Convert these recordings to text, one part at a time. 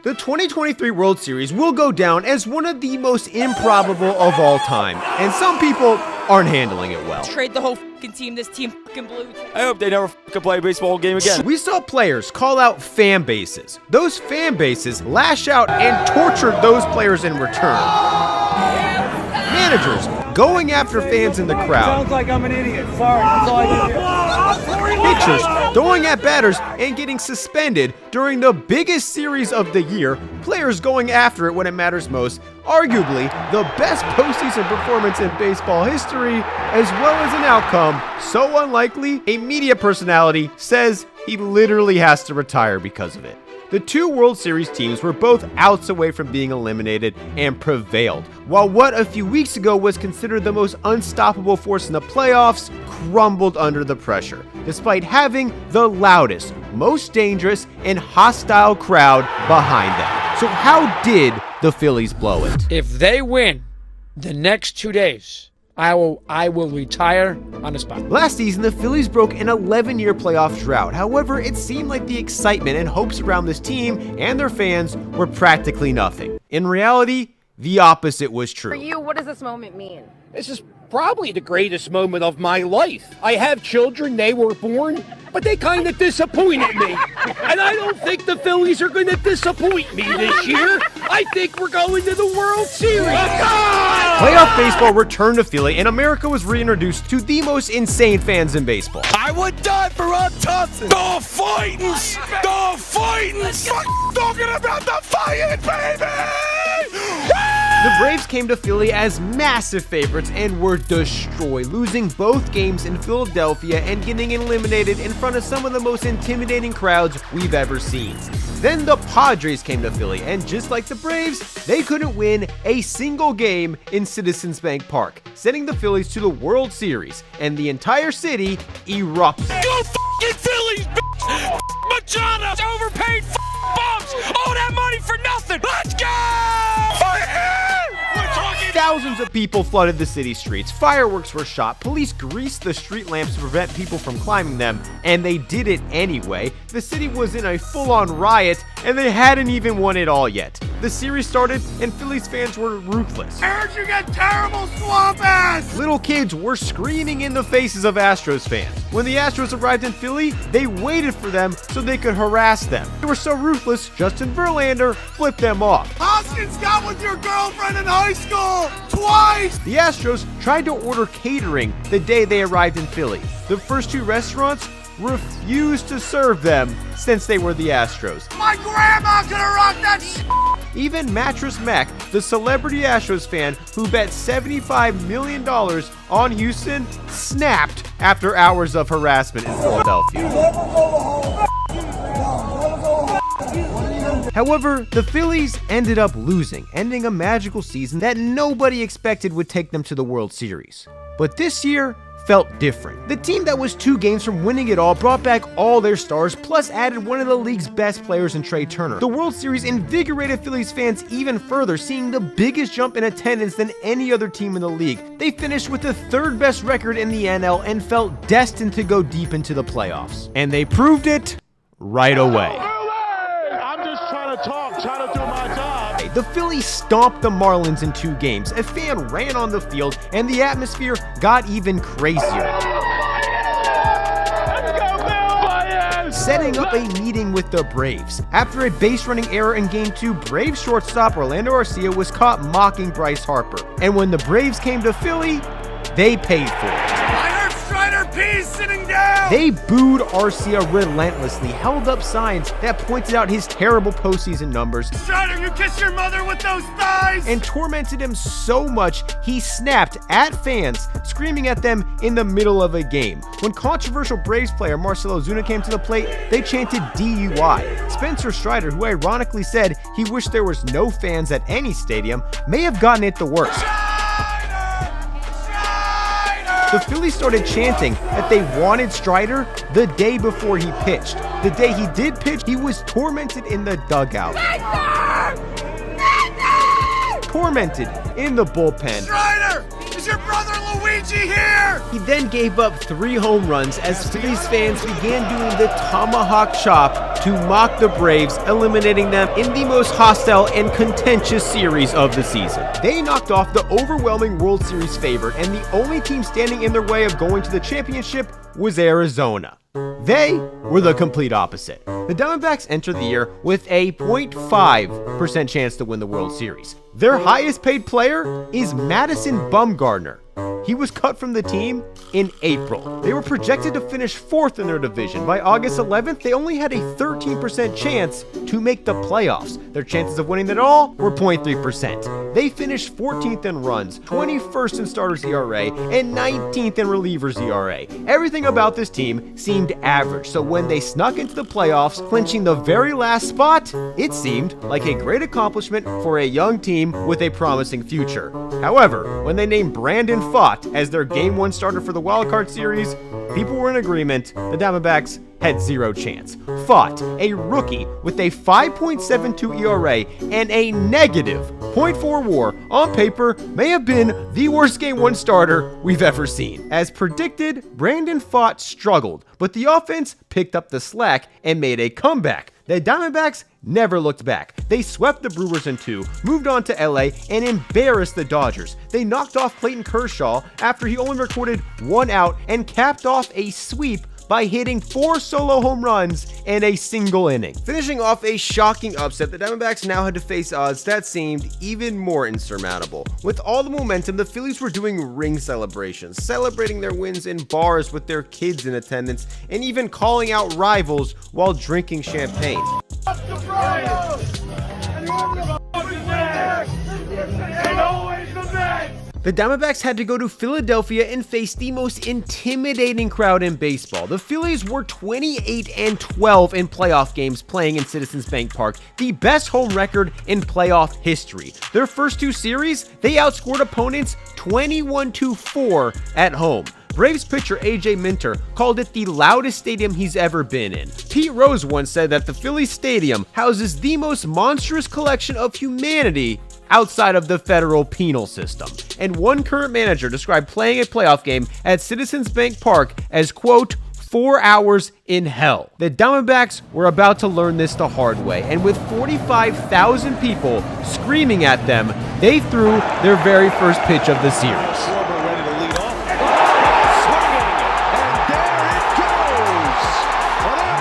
The 2023 World Series will go down as one of the most improbable of all time, and some people aren't handling it well. Trade the whole fucking team. This team fucking blew. I hope they never fucking play a baseball game again. We saw players call out fan bases. Those fan bases lash out and torture those players in return. Managers going after fans in the crowd. Sounds like I'm an idiot. Sorry, that's all I can do. Pitchers throwing at batters and getting suspended during the biggest series of the year. Players going after it when it matters most. Arguably the best postseason performance in baseball history, as well as an outcome so unlikely, a media personality says he literally has to retire because of it. The two World Series teams were both outs away from being eliminated and prevailed, while what a few weeks ago was considered the most unstoppable force in the playoffs crumbled under the pressure, despite having the loudest, most dangerous, and hostile crowd behind them. So how did the Phillies blow it? If they win the next 2 days, I will retire on the spot. Last season, the Phillies broke an 11-year playoff drought. However, it seemed like the excitement and hopes around this team and their fans were practically nothing. In reality, the opposite was true. For you, what does this moment mean? This is probably the greatest moment of my life. I have children, they were born, but they kind of disappointed me. And I don't think the Phillies are going to disappoint me this year. I think we're going to the World Series. Playoff baseball returned to Philly, and America was reintroduced to the most insane fans in baseball. I would die for Ron Thompson. The fightins! The fightins! Talking about the fighting, baby! The Braves came to Philly as massive favorites and were destroyed, losing both games in Philadelphia and getting eliminated in front of some of the most intimidating crowds we've ever seen. Then the Padres came to Philly, and just like the Braves, they couldn't win a single game in Citizens Bank Park, sending the Phillies to the World Series, and the entire city erupted. Go f***ing Phillies, bitch! Machado! Overpaid bums! All that money for nothing! Let's go! Thousands of people flooded the city streets, fireworks were shot, police greased the street lamps to prevent people from climbing them, and they did it anyway. The city was in a full-on riot, and they hadn't even won it all yet. The series started, and Phillies fans were ruthless. I heard you got terrible swamp ass! Little kids were screaming in the faces of Astros fans. When the Astros arrived in Philly, they waited for them so they could harass them. They were so ruthless, Justin Verlander flipped them off. Hoskins got with your girlfriend in high school! Twice! The Astros tried to order catering the day they arrived in Philly. The first two restaurants refused to serve them since they were the Astros. My grandma could have rocked that shit! Even Mattress Mac, the celebrity Astros fan who bet $75 million on Houston, snapped after hours of harassment in Philadelphia. However, the Phillies ended up losing, ending a magical season that nobody expected would take them to the World Series. But this year felt different. The team that was 2 games from winning it all brought back all their stars, plus added one of the league's best players in Trey Turner. The World Series invigorated Phillies fans even further, seeing the biggest jump in attendance than any other team in the league. They finished with the 3rd best record in the NL and felt destined to go deep into the playoffs. And they proved it right away. Trying to do my job. The Phillies stomped the Marlins in 2 games. A fan ran on the field, and the atmosphere got even crazier. Setting up a meeting with the Braves. After a base-running error in Game 2, Braves shortstop Orlando Arcia was caught mocking Bryce Harper. And when the Braves came to Philly, they paid for it. Peace sitting down! They booed Arcia relentlessly, held up signs that pointed out his terrible postseason numbers. Strider, you kiss your mother with those thighs! And tormented him so much, he snapped at fans, screaming at them in the middle of a game. When controversial Braves player Marcell Ozuna came to the plate, they chanted DUI. Spencer Strider, who ironically said he wished there was no fans at any stadium, may have gotten it the worst. The Phillies started chanting that they wanted Strider the day before he pitched. The day he did pitch, he was tormented in the dugout. Tormented in the bullpen. Strider! Is your brother Luigi here? He then gave up 3 home runs as Phillies fans began doing the tomahawk chop to mock the Braves, eliminating them in the most hostile and contentious series of the season. They knocked off the overwhelming World Series favorite, and the only team standing in their way of going to the championship was Arizona. They were the complete opposite. The Diamondbacks entered the year with a 0.5% chance to win the World Series. Their highest paid player is Madison Bumgarner. He was cut from the team in April. They were projected to finish 4th in their division. By August 11th, they only had a 13% chance to make the playoffs. Their chances of winning it all were 0.3%. They finished 14th in runs, 21st in starters ERA, and 19th in relievers ERA. Everything about this team seemed average, so when they snuck into the playoffs, clinching the very last spot, it seemed like a great accomplishment for a young team with a promising future. However, when they named Brandon Pfaadt as their Game 1 starter for the wildcard series, people were in agreement the Diamondbacks had 0 chance. Pfaadt, a rookie with a 5.72 ERA and a negative .4 WAR, on paper may have been the worst Game 1 starter we've ever seen. As predicted, Brandon Pfaadt struggled, but the offense picked up the slack and made a comeback. The Diamondbacks never looked back. They swept the Brewers in 2, moved on to LA, and embarrassed the Dodgers. They knocked off Clayton Kershaw after he only recorded 1 out and capped off a sweep by hitting 4 solo home runs in a single inning. Finishing off a shocking upset, the Diamondbacks now had to face odds that seemed even more insurmountable. With all the momentum, the Phillies were doing ring celebrations, celebrating their wins in bars with their kids in attendance, and even calling out rivals while drinking champagne. The Diamondbacks had to go to Philadelphia and face the most intimidating crowd in baseball. The Phillies were 28-12 in playoff games playing in Citizens Bank Park, the best home record in playoff history. Their first 2 series, they outscored opponents 21-4 at home. Braves pitcher AJ Minter called it the loudest stadium he's ever been in. Pete Rose once said that the Phillies Stadium houses the most monstrous collection of humanity outside of the federal penal system. And one current manager described playing a playoff game at Citizens Bank Park as, quote, 4 hours in hell. The Diamondbacks were about to learn this the hard way, and with 45,000 people screaming at them, they threw their very first pitch of the series.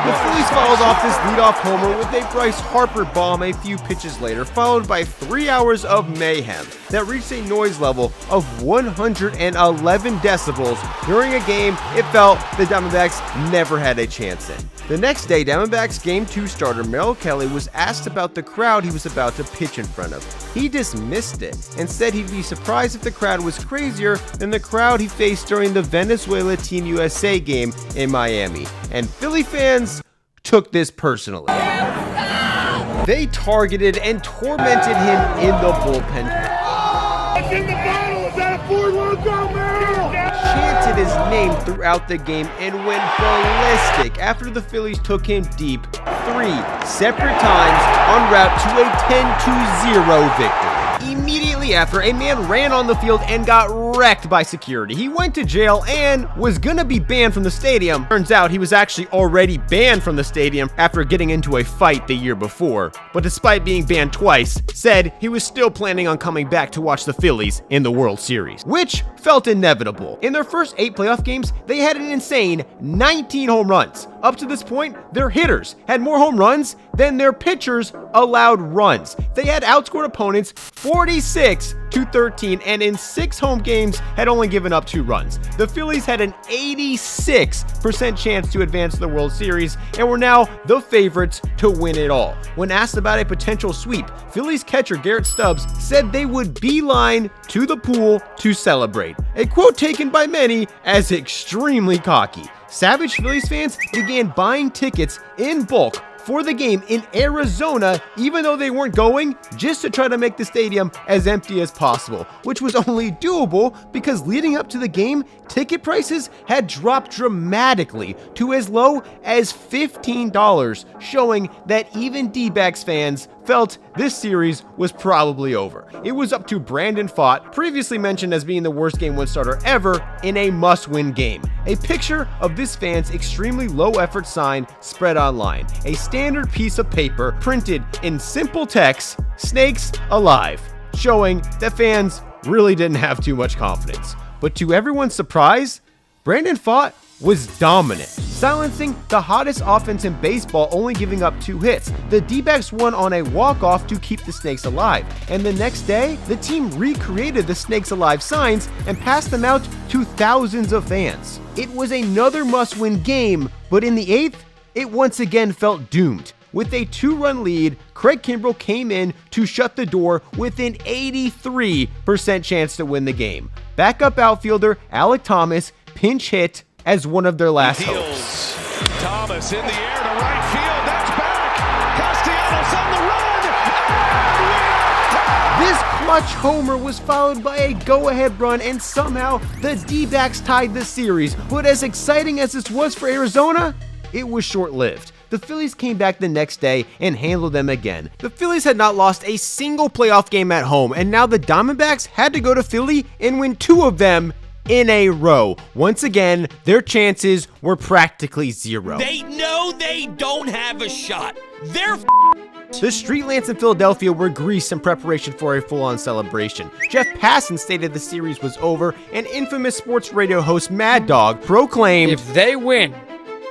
The Phillies followed off this leadoff homer with a Bryce Harper bomb a few pitches later, followed by 3 hours of mayhem that reached a noise level of 111 decibels during a game it felt the Diamondbacks never had a chance in. The next day, Diamondbacks Game 2 starter Merrill Kelly was asked about the crowd he was about to pitch in front of. He dismissed it and said he'd be surprised if the crowd was crazier than the crowd he faced during the Venezuela Team USA game in Miami. And Philly fans took this personally. They targeted and tormented him in the bullpen. Chanted his name throughout the game and went ballistic after the Phillies took him deep 3 separate times en route to a 10-0 victory. Immediately after, a man ran on the field and got wrecked by security. He went to jail and was gonna be banned from the stadium. Turns out he was actually already banned from the stadium after getting into a fight the year before. But despite being banned twice, said he was still planning on coming back to watch the Phillies in the World Series, which felt inevitable. In their first 8 playoff games, they had an insane 19 home runs. Up to this point, their hitters had more home runs than their pitchers allowed runs. They had outscored opponents 46-13, and in 6 home games had only given up 2 runs. The Phillies had an 86% chance to advance to the World Series and were now the favorites to win it all. When asked about a potential sweep, Phillies catcher Garrett Stubbs said they would beeline to the pool to celebrate, a quote taken by many as extremely cocky. Savage Phillies fans began buying tickets in bulk for the game in Arizona, even though they weren't going, just to try to make the stadium as empty as possible, which was only doable because leading up to the game, ticket prices had dropped dramatically to as low as $15, showing that even D-backs fans felt this series was probably over. It was up to Brandon Pfaadt, previously mentioned as being the worst Game 1 starter ever, in a must-win game. A picture of this fan's extremely low-effort sign spread online. A standard piece of paper printed in simple text, "Snakes alive," showing that fans really didn't have too much confidence. But to everyone's surprise, Brandon Pfaadt was dominant, silencing the hottest offense in baseball, only giving up 2 hits. The D-backs won on a walk-off to keep the Snakes alive, and the next day, the team recreated the Snakes alive signs and passed them out to thousands of fans. It was another must-win game, but in the 8th, it once again felt doomed. With a 2-run lead, Craig Kimbrell came in to shut the door with an 83% chance to win the game. Backup outfielder Alec Thomas pinch hit as one of their last hopes. Thomas in the air to right field. That's back. Castellanos on the run. This clutch homer was followed by a go-ahead run, and somehow the D-backs tied the series. But as exciting as this was for Arizona, it was short-lived. The Phillies came back the next day and handled them again. The Phillies had not lost a single playoff game at home, and now the Diamondbacks had to go to Philly and win 2 of them in a row. Once again, their chances were practically zero. They know they don't have a shot. They're The street lamps in Philadelphia were greased in preparation for a full-on celebration. Jeff Passan stated the series was over, and infamous sports radio host Mad Dog proclaimed, If they win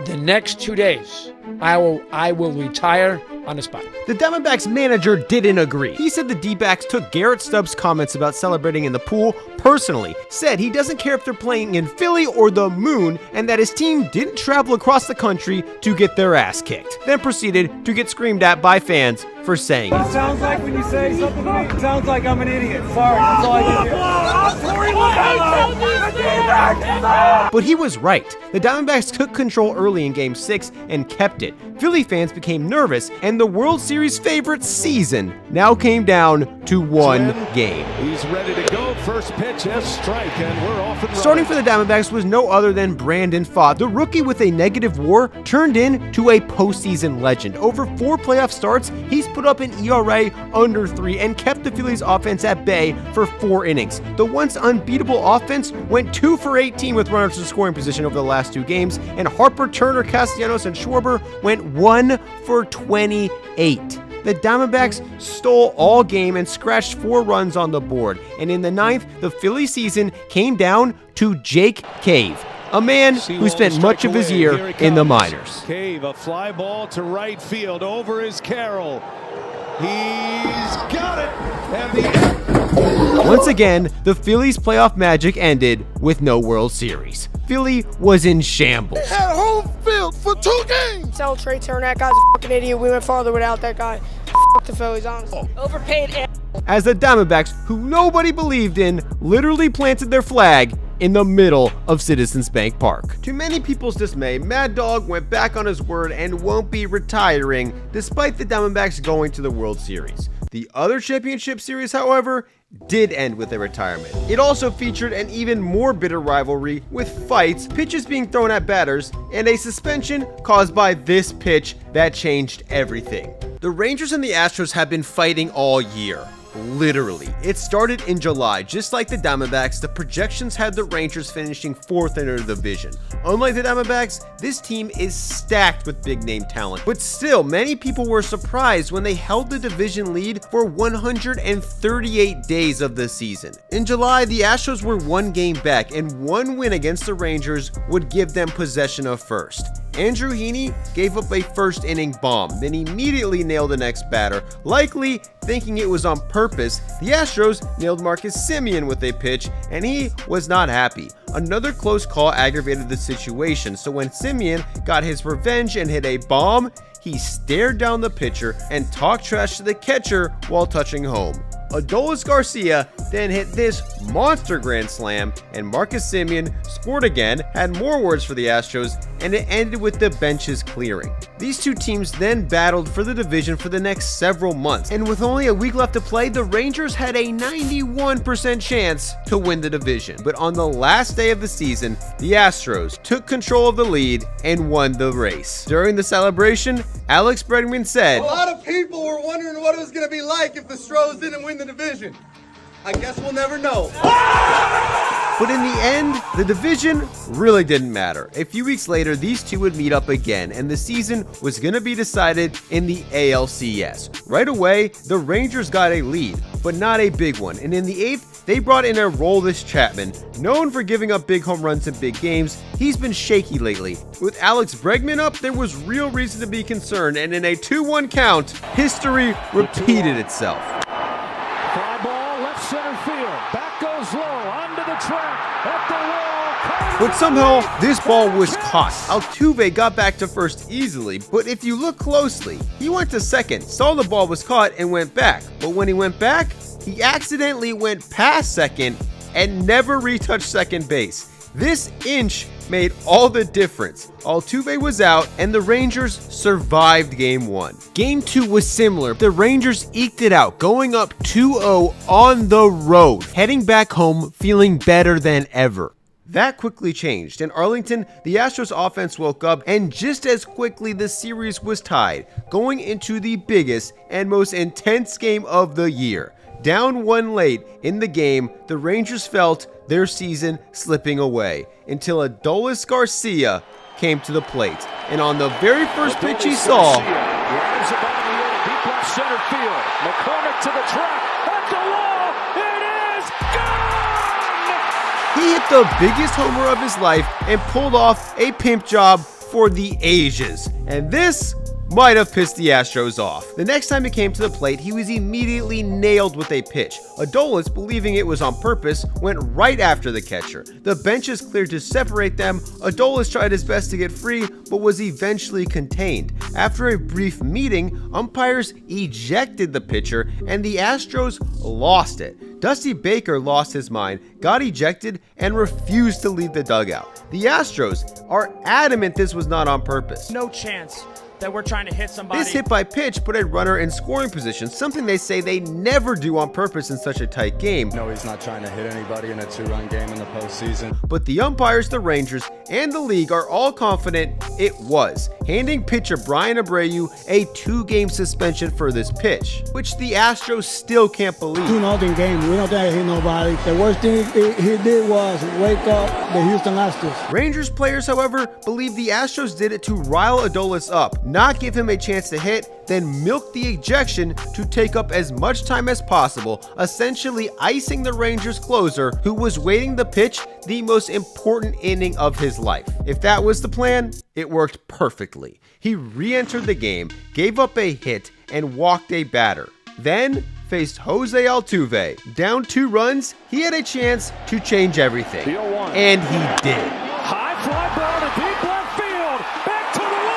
the next 2 days, I will retire on the spot. The Diamondbacks manager didn't agree. He said the D-backs took Garrett Stubbs' comments about celebrating in the pool personally, said he doesn't care if they're playing in Philly or the moon, and that his team didn't travel across the country to get their ass kicked, then proceeded to get screamed at by fans for saying it. It sounds like when you say something to me, it sounds like I'm an idiot. Sorry, that's all I can do. But he was right. The Diamondbacks took control early in Game 6 and kept it. Philly fans became nervous, and the World Series favorite season now came down to 1 game. He's ready to go. First pitch, strike, and we're off and running. Starting for the Diamondbacks was no other than Brandon Pfaadt. The rookie with a negative WAR turned into a postseason legend. Over 4 playoff starts, he's put up an ERA under 3 and kept the Phillies offense at bay for 4 innings. The once unbeatable offense went 2 for 18 with runners in scoring position over the last 2 games, and Harper, Turner, Castellanos, and Schwarber went 1 for 28. The Diamondbacks stole all game and scratched 4 runs on the board, and in the 9th, the Philly season came down to Jake Cave, a man who spent much of his year in the minors. Cave, a fly ball to right field. Over is Carroll. He's got it. And Once again, the Phillies' playoff magic ended with no World Series. Philly was in shambles. had home field for 2 games. Tell Trey Turner that guy's a fucking idiot. We went farther without that guy. Fuck the Phillies, honestly. Overpaid. As the Diamondbacks, who nobody believed in, literally planted their flag in the middle of Citizens Bank Park. To many people's dismay, Mad Dog went back on his word and won't be retiring, despite the Diamondbacks going to the World Series. The other championship series, however, did end with a retirement. It also featured an even more bitter rivalry with fights, pitches being thrown at batters, and a suspension caused by this pitch that changed everything. The Rangers and the Astros have been fighting all year. Literally. It started in July. Just like the Diamondbacks, the projections had the Rangers finishing 4th in their division. Unlike the Diamondbacks, this team is stacked with big-name talent. But still, many people were surprised when they held the division lead for 138 days of the season. In July, the Astros were 1 game back, and 1 win against the Rangers would give them possession of first. Andrew Heaney gave up a first-inning bomb, then immediately nailed the next batter, likely thinking it was on purpose. The Astros nailed Marcus Semien with a pitch, and he was not happy. Another close call aggravated the situation, so when Semien got his revenge and hit a bomb, he stared down the pitcher and talked trash to the catcher while touching home. Adolis Garcia then hit this monster grand slam, and Marcus Semien scored again, had more words for the Astros, and it ended with the benches clearing. These two teams then battled for the division for the next several months, and with only a week left to play, the Rangers had a 91% chance to win the division. But on the last day of the season, the Astros took control of the lead and won the race. During the celebration, Alex Bregman said, "A lot of people were wondering what it was going to be like if the Stros didn't win the division. I guess we'll never know." But in the end, the division really didn't matter. A few weeks later, these two would meet up again, and the season was going to be decided in the ALCS. Right away, the Rangers got a lead, but not a big one, and in the 8th, they brought in Aroldis Chapman. Known for giving up big home runs in big games, he's been shaky lately. With Alex Bregman up, there was real reason to be concerned, and in a 2-1 count, history repeated itself. Fly ball, left center field. Back goes low, onto the track, at the wall. But somehow, this ball was caught. Altuve got back to first easily, but if you look closely, he went to second, saw the ball was caught, and went back. But when he went back, he accidentally went past second and never retouched second base. This inch made all the difference. Altuve was out, and the Rangers survived Game 1. Game 2 was similar. The Rangers eked it out, going up 2-0 on the road, heading back home feeling better than ever. That quickly changed. In Arlington, the Astros offense woke up, and just as quickly the series was tied, going into the biggest and most intense game of the year. Down 1 late in the game, the Rangers felt their season slipping away until Adolis Garcia came to the plate. And on the very first pitch he saw, Drives it by the deep left center field. McCormick to the track, at the wall. It is gone! he hit the biggest homer of his life and pulled off a pimp job for the A's. And this might have pissed the Astros off. The next time he came to the plate, he was immediately nailed with a pitch. Adolis, believing it was on purpose, went right after the catcher. The benches cleared to separate them. Adolis tried his best to get free, but was eventually contained. After a brief meeting, umpires ejected the pitcher, and the Astros lost it. Dusty Baker lost his mind, got ejected, and refused to leave the dugout. The Astros are adamant this was not on purpose. No chance that we're trying to hit somebody. This hit by pitch put a runner in scoring position, something they say they never do on purpose in such a tight game. No, he's not trying to hit anybody in a 2-run game in the postseason. But the umpires, the Rangers, and the league are all confident it was, handing pitcher Brian Abreu a 2-game suspension for this pitch, which the Astros still can't believe. 2-0 game. We don't think he hit nobody. The worst thing he did was wake up the Houston Astros. Rangers players, however, believe the Astros did it to rile Adolis up, not give him a chance to hit, then milk the ejection to take up as much time as possible, essentially icing the Rangers closer, who was waiting the pitch the most important inning of his life. If that was the plan, it worked perfectly. He re-entered the game, gave up a hit, and walked a batter. Then faced Jose Altuve. Down 2 runs, he had a chance to change everything. And he did. High fly ball to deep left field. Back to the wall.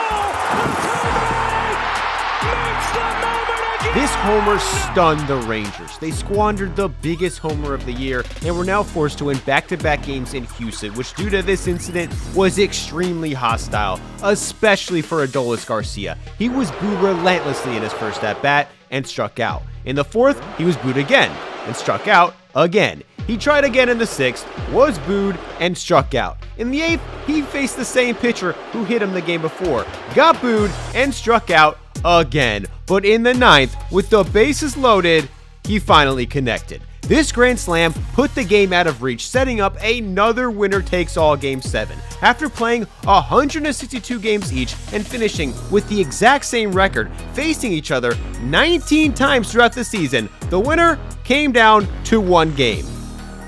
This homer stunned the Rangers. They squandered the biggest homer of the year and were now forced to win back-to-back games in Houston, which due to this incident was extremely hostile, especially for Adolis Garcia. He was booed relentlessly in his first at-bat and struck out. In the 4th, he was booed again and struck out again. He tried again in the 6th, was booed, and struck out. In the 8th, he faced the same pitcher who hit him the game before, got booed, and struck out again. But in the 9th, with the bases loaded, he finally connected. This grand slam put the game out of reach, setting up another winner-takes-all Game 7. After playing 162 games each and finishing with the exact same record, facing each other 19 times throughout the season, the winner came down to 1 game.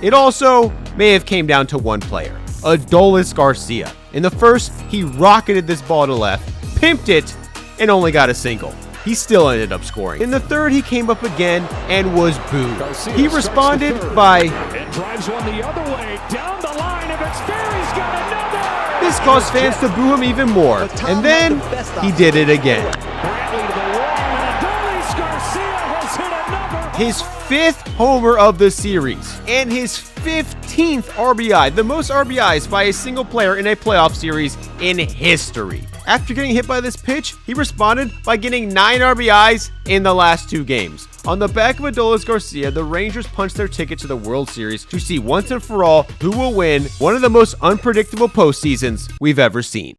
It also may have came down to 1 player, Adolis Garcia. In the 1st, he rocketed this ball to left, pimped it, and only got a single. He still ended up scoring. In the 3rd, he came up again and was booed. He responded by... It drives one the other way, down the line, if it's fair, he's got another! This caused fans to boo him even more, and then he did it again. Bradley to the wall, and Adolis Garcia has hit another! His 5th homer of the series, and his 15th RBI, the most RBIs by a single player in a playoff series in history. After getting hit by this pitch, he responded by getting 9 RBIs in the last 2 games. On the back of Adolis Garcia, the Rangers punched their ticket to the World Series to see once and for all who will win one of the most unpredictable postseasons we've ever seen.